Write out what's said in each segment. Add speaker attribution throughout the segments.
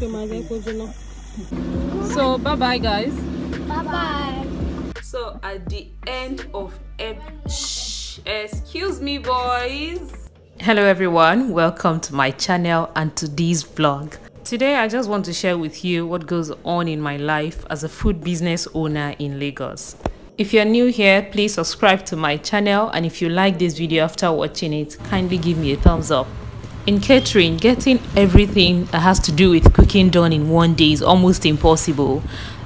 Speaker 1: So bye bye guys.
Speaker 2: Bye bye.
Speaker 1: So at the end of excuse me boys. Hello everyone, welcome to my channel and to this vlog. Today I just want to share with you what goes on in my life as a food business owner in Lagos. If you're new here, please subscribe to my channel, and if you like this video after watching it, kindly give me a thumbs up. In catering, getting everything that has to do with cooking done in one day is almost impossible,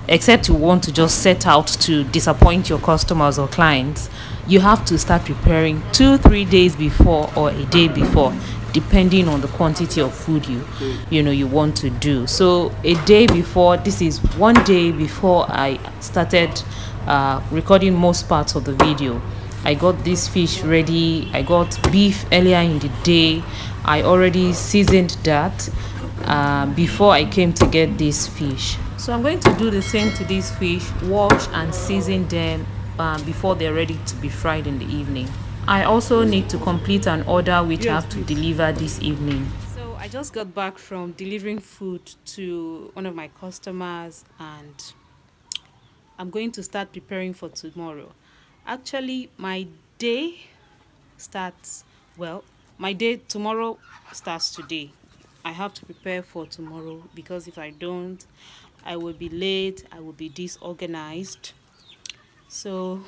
Speaker 1: except you want to just set out to disappoint your customers or clients. You have to start preparing 2-3 days before or a day before, depending on the quantity of food you want to do. So a day before, this is 1 day before I started recording most parts of the video. I got this fish ready. I got beef earlier in the day. I already seasoned that before I came to get this fish. So I'm going to do the same to this fish, wash and season them before they're ready to be fried in the evening. I also need to complete an order which I have to deliver this evening. So I just got back from delivering food to one of my customers, and I'm going to start preparing for tomorrow. Actually, my day tomorrow starts today. I have to prepare for tomorrow, because if I don't, I will be late, I will be disorganized. So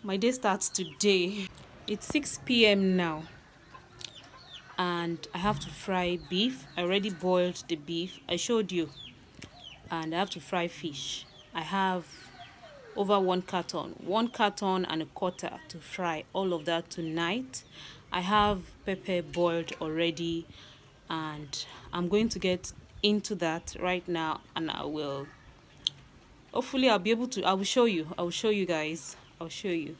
Speaker 1: my day starts today. It's 6 p.m. now, and I have to fry beef. I already boiled the beef, I showed you, and I have to fry fish. I have over 1 carton and a quarter to fry all of that tonight. I have pepper boiled already, and I'm going to get into that right now, and hopefully I'll be able to, I will show you guys. I'll show you.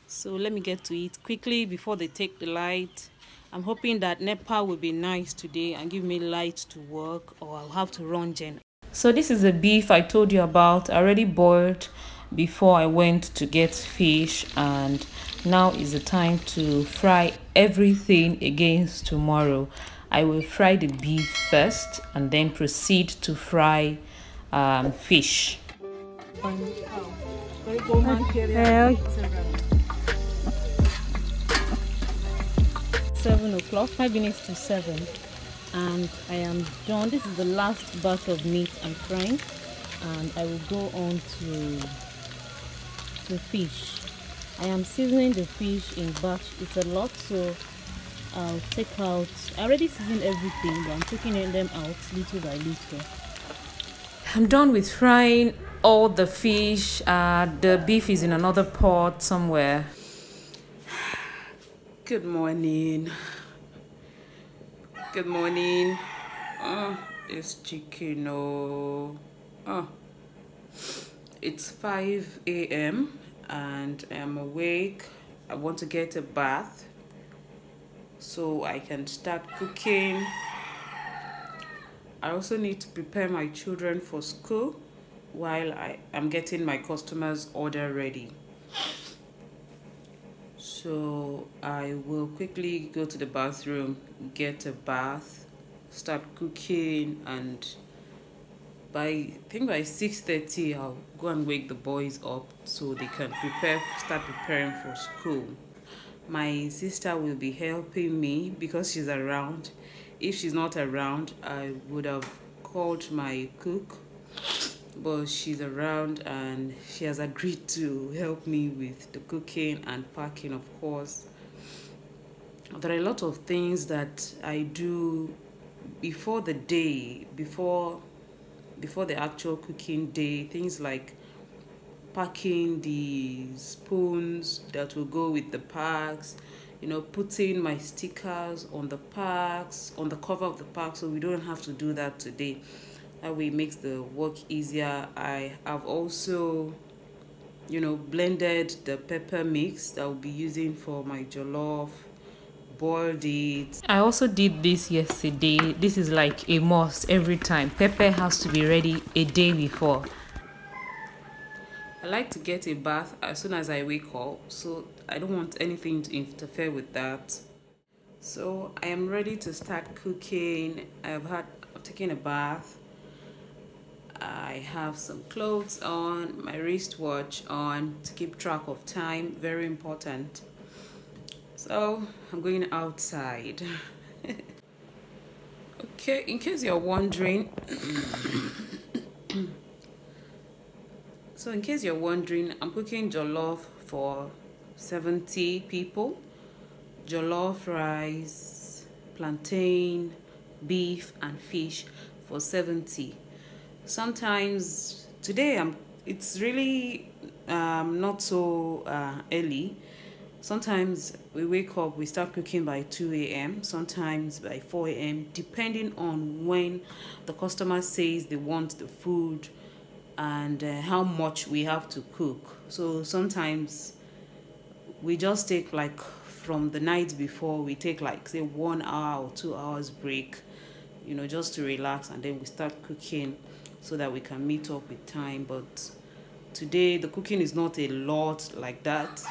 Speaker 1: So let me get to it quickly before they take the light. I'm hoping that NEPA will be nice today and give me light to work, or I'll have to run gen. So this is the beef I told you about. I already boiled before I went to get fish, and now is the time to fry everything against tomorrow. I will fry the beef first and then proceed to fry fish. 7 o'clock, 5 minutes to 7, and I am done. This is the last batch of meat I'm frying, and I will go on to fish. I am seasoning the fish in batch. It's a lot, so I'll take out, I already seasoned everything, but I'm taking them out little by little. I'm done with frying all the fish. The beef is in another pot somewhere. Good morning. Good morning. It's chicken. It's 5 a.m. and I am awake. I want to get a bath so I can start cooking. I also need to prepare my children for school while I am getting my customers' order ready. So I will quickly go to the bathroom, get a bath, start cooking, and I think by 6:30 I'll go and wake the boys up so they can start preparing for school. My sister will be helping me because she's around. If she's not around, I would have called my cook, but she's around and she has agreed to help me with the cooking and packing, of course. There are a lot of things that I do before the day, before the actual cooking day. Things like packing the spoons that will go with the packs, putting my stickers on the packs, on the cover of the pack, so we don't have to do that today. That way it makes the work easier. I have also blended the pepper mix that I'll be using for my jollof, boiled it. I also did this yesterday. This is like a must every time. Pepper has to be ready a day before. I like to get a bath as soon as I wake up, so I don't want anything to interfere with that. So I am ready to start cooking. I've taken a bath. I have some clothes on, my wristwatch on to keep track of time, very important. So I'm going outside. Okay, in case you're wondering, I'm cooking jollof for 70 people. Jollof rice, plantain, beef and fish for 70. Sometimes today it's really not so early. Sometimes we wake up, we start cooking by 2 a.m., sometimes by 4 a.m., depending on when the customer says they want the food and how much we have to cook. So sometimes we just take, like, from the night before, we take like say 1 hour or 2 hours break, you know, just to relax, and then we start cooking so that we can meet up with time. But today the cooking is not a lot like that,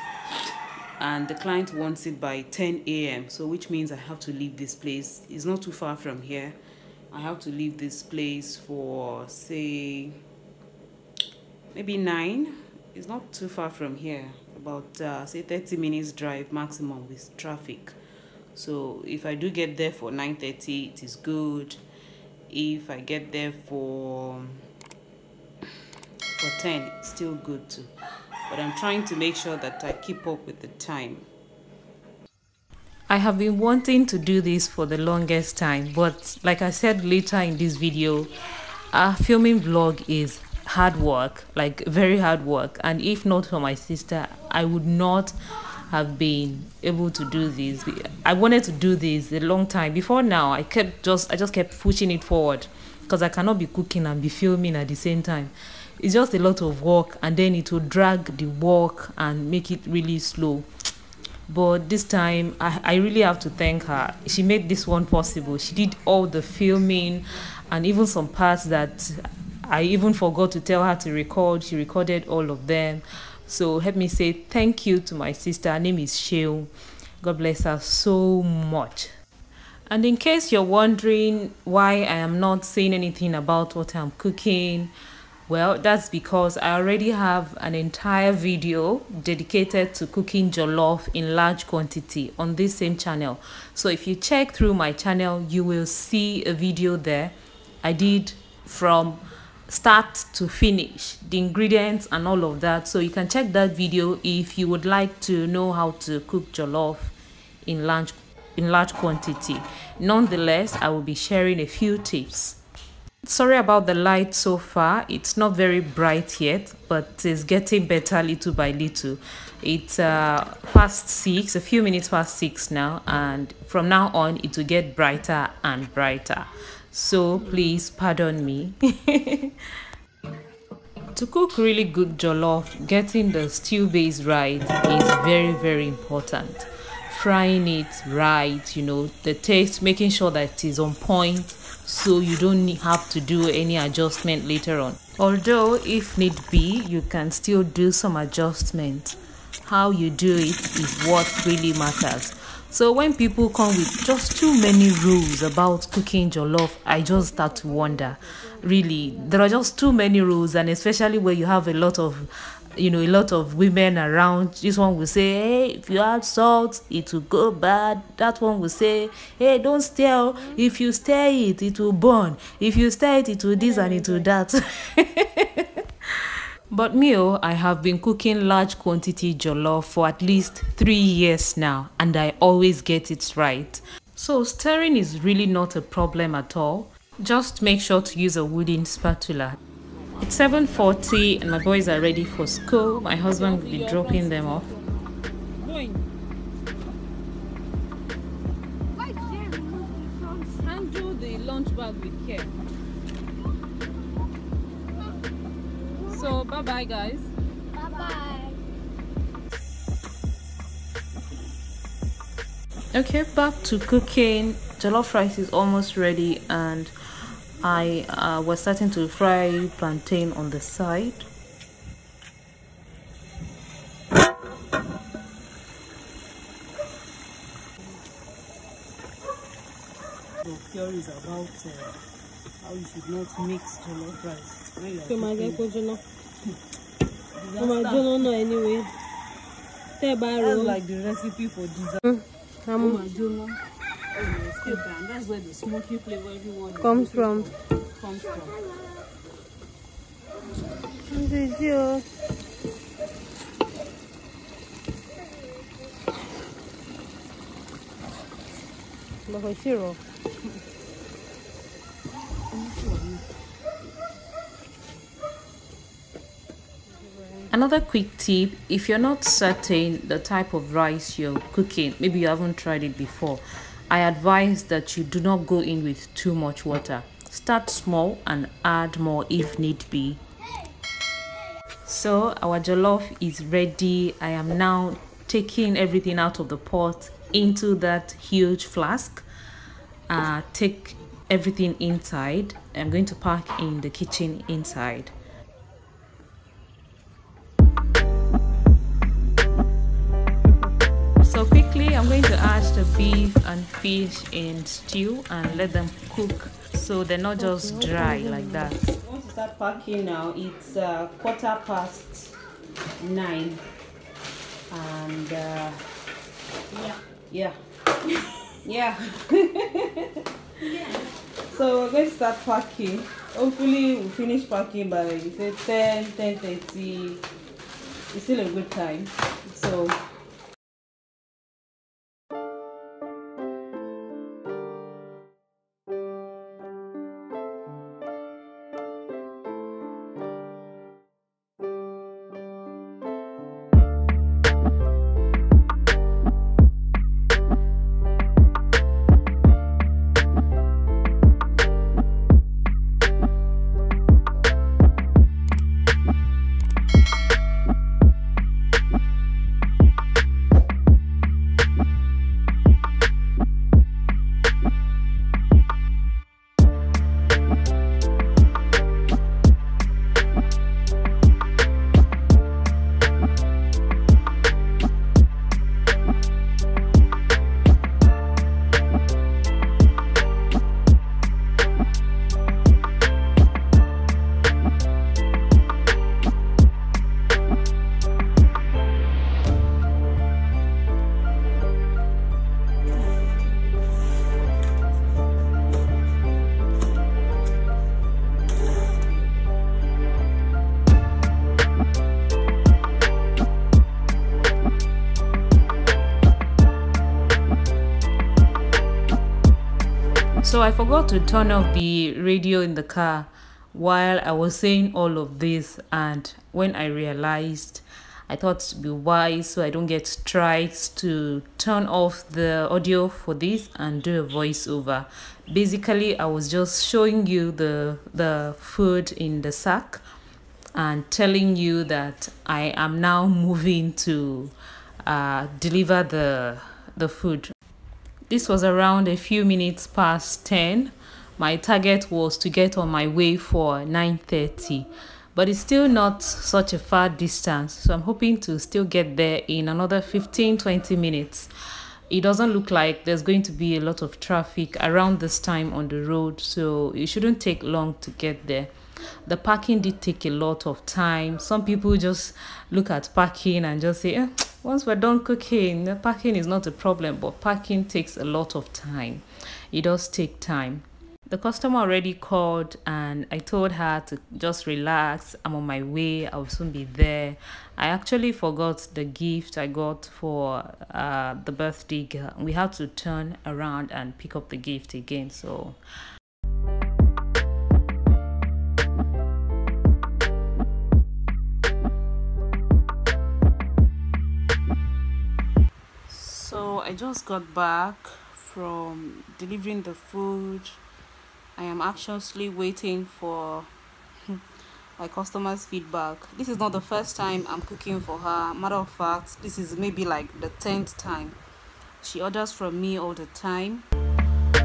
Speaker 1: and the client wants it by 10 a.m. so which means I have to leave this place. It's not too far from here. I have to leave this place for say maybe 9. It's not too far from here, about say 30 minutes drive maximum with traffic. So if I do get there for 9:30, it is good. If I get there for 10, it's still good too. But I'm trying to make sure that I keep up with the time.
Speaker 2: I have been wanting to do this for the longest time, but like I said later in this video, filming vlog is hard work, like very hard work, and if not for my sister, I would not have been able to do this. I wanted to do this a long time before now. I just kept pushing it forward because I cannot be cooking and be filming at the same time. It's just a lot of work, and then it will drag the work and make it really slow. But this time I really have to thank her. She made this one possible. She did all the filming, and even some parts that I even forgot to tell her to record, she recorded all of them. So help me say thank you to my sister. Her name is Sheil. God bless her so much. And in case you're wondering why I am not saying anything about what I'm cooking, well, that's because I already have an entire video dedicated to cooking jollof in large quantity on this same channel. So if you check through my channel, you will see a video there. I did from start to finish, the ingredients and all of that. So you can check that video if you would like to know how to cook jollof in large quantity. Nonetheless, I will be sharing a few tips. Sorry about the light so far. It's not very bright yet, but it's getting better little by little. It's past 6, a few minutes past 6 now, and from now on it will get brighter and brighter. So please pardon me. To cook really good jollof, getting the stew base right is very, very important. Frying it right, you know, the taste, making sure that it is on point, so you don't have to do any adjustment later on. Although if need be, you can still do some adjustment. How you do it is what really matters. So when people come with just too many rules about cooking jollof, I just start to wonder. Really, there are just too many rules, and especially where you have a lot of women around. This one will say, hey, if you add salt, it will go bad. That one will say, hey, don't stir. If you stir it, it will burn. If you stir it, it will this and it will that. But me, I have been cooking large quantity jollof for at least 3 years now, and I always get it right. So stirring is really not a problem at all. Just make sure to use a wooden spatula. It's 7:40 and my boys are ready for school. My husband will be dropping them off.
Speaker 1: Handle the lunch bag with care. So bye bye guys.
Speaker 3: Bye bye.
Speaker 2: Okay, back to cooking. Jollof rice is almost ready, and I was starting to fry plantain on the side.
Speaker 1: The theory is about how you should not mix jollof rice. When you are
Speaker 2: So my
Speaker 1: cooking.
Speaker 2: no anyway.
Speaker 1: That's like the recipe for dessert. That's where the smoky flavor everyone
Speaker 2: comes from.
Speaker 1: Comes from.
Speaker 2: Another quick tip, if you're not certain the type of rice you're cooking, maybe you haven't tried it before, I advise that you do not go in with too much water. Start small and add more if need be. So our jollof is ready. I am now taking everything out of the pot into that huge flask. Take everything inside. I'm going to pack in the kitchen inside. So quickly I'm going to add the beef and fish in stew and let them cook so they're not just dry like that.
Speaker 1: I want to start packing now. It's 9:15 and yeah. So we're going to start packing. Hopefully we'll finish packing by say 10:30. It's still a good time. So
Speaker 2: So I forgot to turn off the radio in the car while I was saying all of this, and when I realized, I thought to be wise so I don't get strikes to turn off the audio for this and do a voiceover. Basically, I was just showing you the food in the sack and telling you that I am now moving to deliver the food. This was around a few minutes past 10. My target was to get on my way for 9:30, but it's still not such a far distance, so I'm hoping to still get there in another 15-20 minutes. It doesn't look like there's going to be a lot of traffic around this time on the road, so it shouldn't take long to get there. The parking did take a lot of time. Some people just look at parking and just say, once we're done cooking, the parking is not a problem, but parking takes a lot of time. It does take time. The customer already called and I told her to just relax. I'm on my way. I'll soon be there. I actually forgot the gift I got for the birthday girl. We had to turn around and pick up the gift again. So
Speaker 1: I just got back from delivering the food. I am anxiously waiting for my customers' feedback. This is not the first time I'm cooking for her. Matter of fact, this is maybe like the 10th time. She orders from me all the time.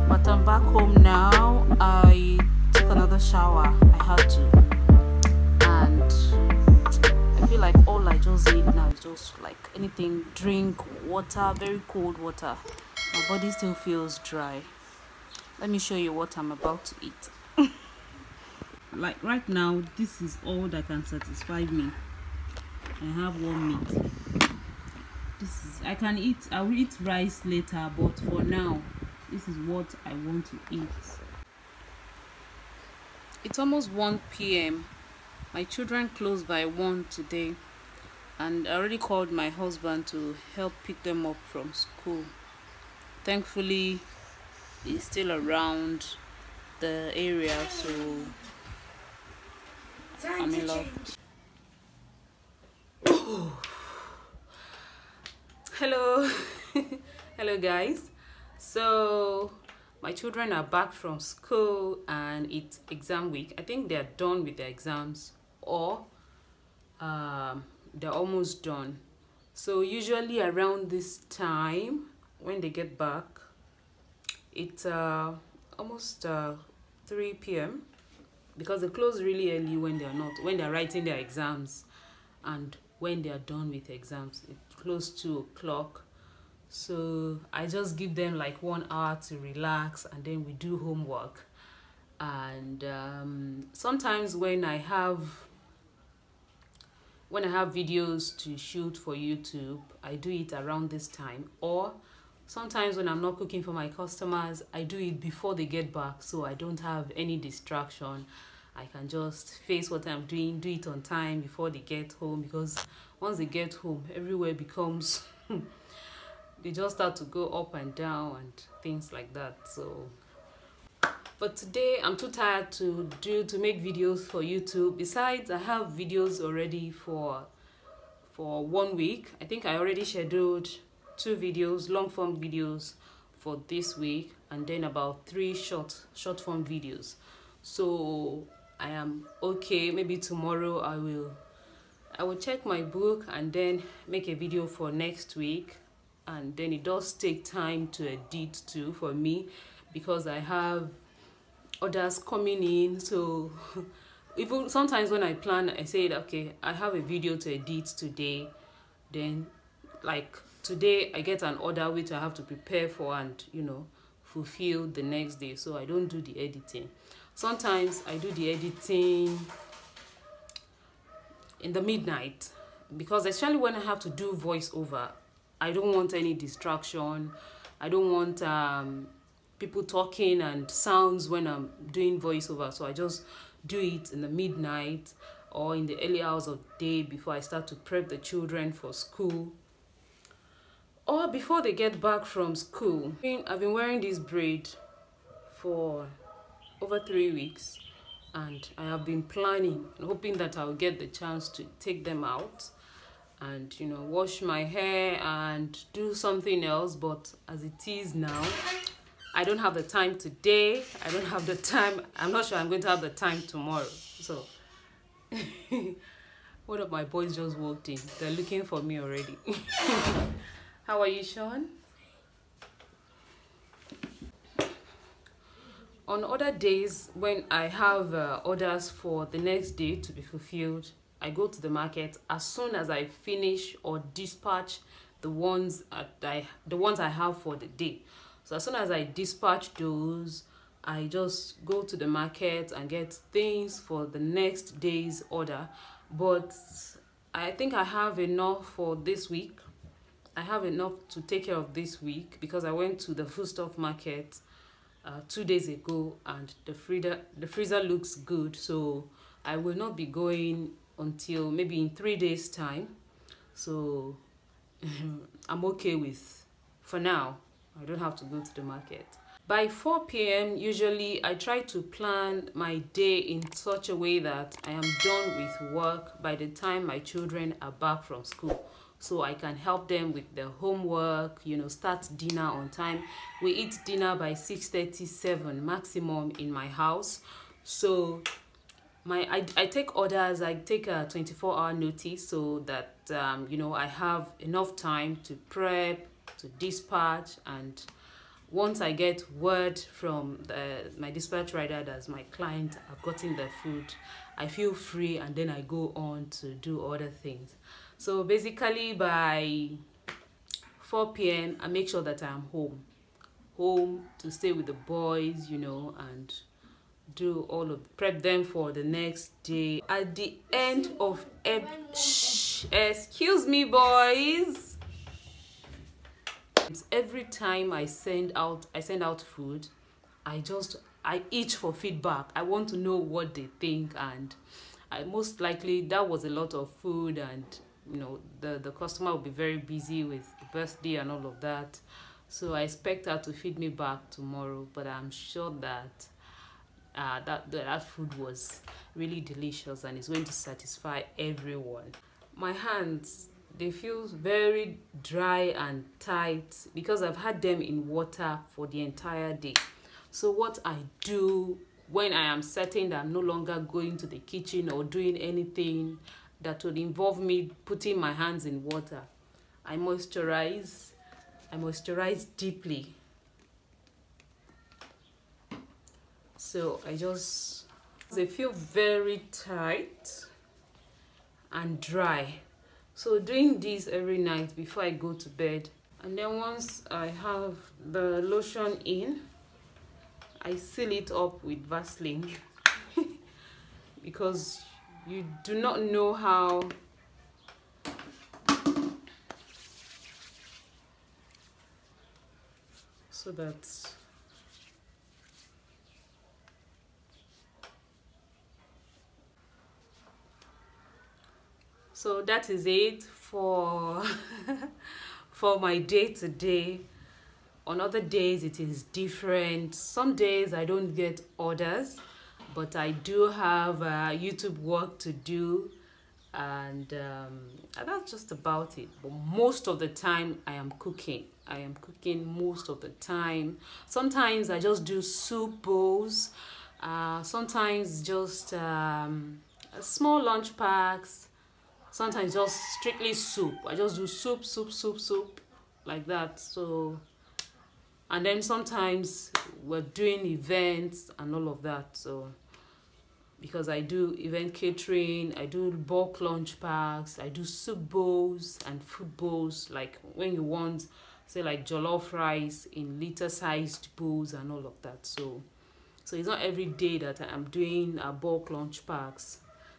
Speaker 1: But I'm back home now. I took another shower. I had to. And I feel like all I just need now is just like anything, drink, water, very cold water. My body still feels dry. Let me show you what I'm about to eat. like right now, this is all that can satisfy me. I have one meat. This is, I will eat rice later, but for now, this is what I want to eat. It's almost 1 p.m. My children close by 1 today, and I already called my husband to help pick them up from school. Thankfully, he's still around the area, so I'm in love. Hello. Hello guys. So my children are back from school and it's exam week. I think they're done with their exams, or they're almost done. So usually around this time when they get back, it's almost 3 p.m. because they close really early when they're writing their exams, and when they are done with exams it's close to 2 o'clock. So I just give them like 1 hour to relax, and then we do homework. And sometimes when I have videos to shoot for YouTube, I do it around this time, or sometimes when I'm not cooking for my customers, I do it before they get back, so I don't have any distraction. I can just face what I'm doing, do it on time before they get home, because once they get home, everywhere becomes they just start to go up and down and things like that. So but today I'm too tired to make videos for YouTube. Besides, I have videos already for 1 week. I think I already scheduled 2 videos, long form videos for this week, and then about 3 short form videos. So I am okay. Maybe tomorrow I will check my book and then make a video for next week. And then it does take time to edit too for me, because I have orders coming in. So even sometimes when I plan, I say, okay, I have a video to edit today, then like today I get an order which I have to prepare for and fulfill the next day, so I don't do the editing. Sometimes I do the editing in the midnight, because especially when I have to do voiceover, I don't want any distraction. I don't want people talking and sounds when I'm doing voiceover, so I just do it in the midnight or in the early hours of the day before I start to prep the children for school, or before they get back from school. I've been wearing this braid for over 3 weeks, and I have been planning and hoping that I'll get the chance to take them out and wash my hair and do something else. But as it is now, I don't have the time today. I don't have the time. I'm not sure I'm going to have the time tomorrow. So one of my boys just walked in. They're looking for me already. How are you, Sean? On other days, when I have orders for the next day to be fulfilled, I go to the market as soon as I finish or dispatch the ones I have for the day. So as soon as I dispatch those, I just go to the market and get things for the next day's order. But I think I have enough for this week. I have enough to take care of this week, because I went to the foodstuff market 2 days ago, and the freezer looks good, so I will not be going until maybe in 3 days time. So I'm okay with, for now, I don't have to go to the market. By 4 p.m. usually I try to plan my day in such a way that I am done with work by the time my children are back from school, so I can help them with their homework, start dinner on time. We eat dinner by 6:37 maximum in my house. So I take orders. I take a 24-hour notice, so that I have enough time to prep, to dispatch. And once I get word from my dispatch rider that my client have gotten their food, I feel free, and then I go on to do other things. So basically by 4 p.m. I make sure that I'm home to stay with the boys, and do all of prep them for the next day. At the end of excuse me, boys. Every time I send out food, I itch for feedback. I want to know what they think, and most likely that was a lot of food, and you know the customer will be very busy with the birthday and all of that. So I expect her to feed me back tomorrow, but I'm sure that that food was really delicious and it's going to satisfy everyone. My hands, they feel very dry and tight because I've had them in water for the entire day. So what I do when I am certain that I'm no longer going to the kitchen or doing anything that would involve me putting my hands in water, I moisturize deeply. So they feel very tight and dry. So doing this every night before I go to bed, and then once I have the lotion in, I seal it up with Vaseline because you do not know how so that is it for for my day to day. On other days it is different. Some days I don't get orders, but I do have YouTube work to do, and that's just about it. But most of the time I am cooking most of the time. Sometimes I just do soup bowls, sometimes just small lunch packs, sometimes just strictly soup. I just do soup like that. So, and then sometimes we're doing events and all of that. So because I do event catering, I do bulk lunch packs, I do soup bowls and food bowls, like when you want, say, like jollof rice in liter sized bowls and all of that. So it's not every day that I'm doing bulk lunch packs.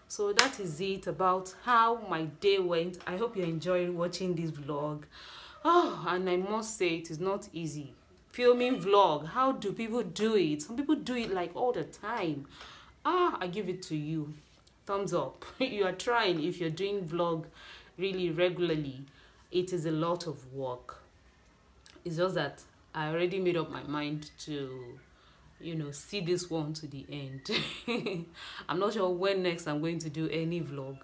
Speaker 1: So that is it about how my day went. I hope you enjoyed watching this vlog. Oh, and I must say it is not easy filming vlog. How do people do it? Some people do it like all the time. I give it to you. Thumbs up. You are trying. If you're doing vlog really regularly, it is a lot of work. It's just that I already made up my mind to, you know, see this one to the end. I'm not sure when next I'm going to do any vlog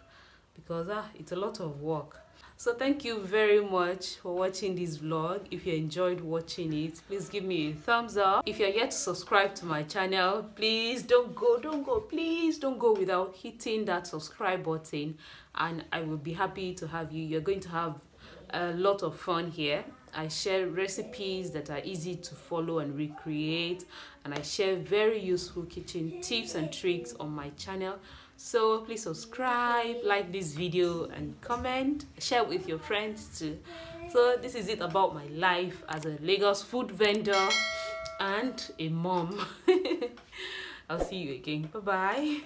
Speaker 1: because it's a lot of work. So thank you very much for watching this vlog. If you enjoyed watching it, please give me a thumbs up. If you're yet to subscribe to my channel, please don't go without hitting that subscribe button, and I will be happy to have you. You're going to have a lot of fun here. I share recipes that are easy to follow and recreate, and I share very useful kitchen tips and tricks on my channel. So please subscribe, like this video, and comment, share with your friends too. So this is it about my life as a Lagos food vendor and a mom. I'll see you again. Bye bye.